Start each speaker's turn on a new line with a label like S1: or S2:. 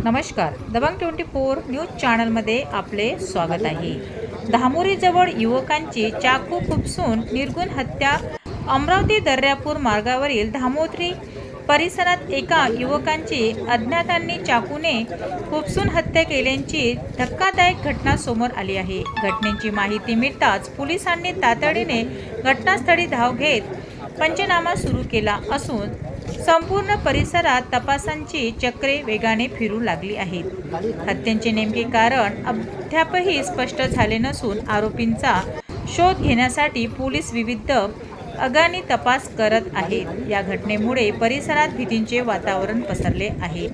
S1: नमस्कार. दबंग 24 न्यूज चॅनलमध्ये आपले स्वागत आहे. धामोरीजवळ युवकांची चाकू खुपसून निर्गुण हत्या. अमरावती दर्यापूर मार्गावरील धामोरी परिसरात एका युवकांची अज्ञातांनी चाकूने खुपसून हत्या केल्याची धक्कादायक घटना समोर आली आहे. घटनेची माहिती मिळताच पोलिसांनी तातडीने घटनास्थळी धाव घेत पंचनामा सुरू केला असून संपूर्ण परिसरात तपासांची चक्रे वेगाने फिरू लागली आहेत. हत्येचे नेमके कारण अद्यापही स्पष्ट झाले नसून आरोपींचा शोध घेण्यासाठी पोलीस विविध अगाणी तपास करत आहेत. या घटनेमुळे परिसरात भीतीचे वातावरण पसरले आहे.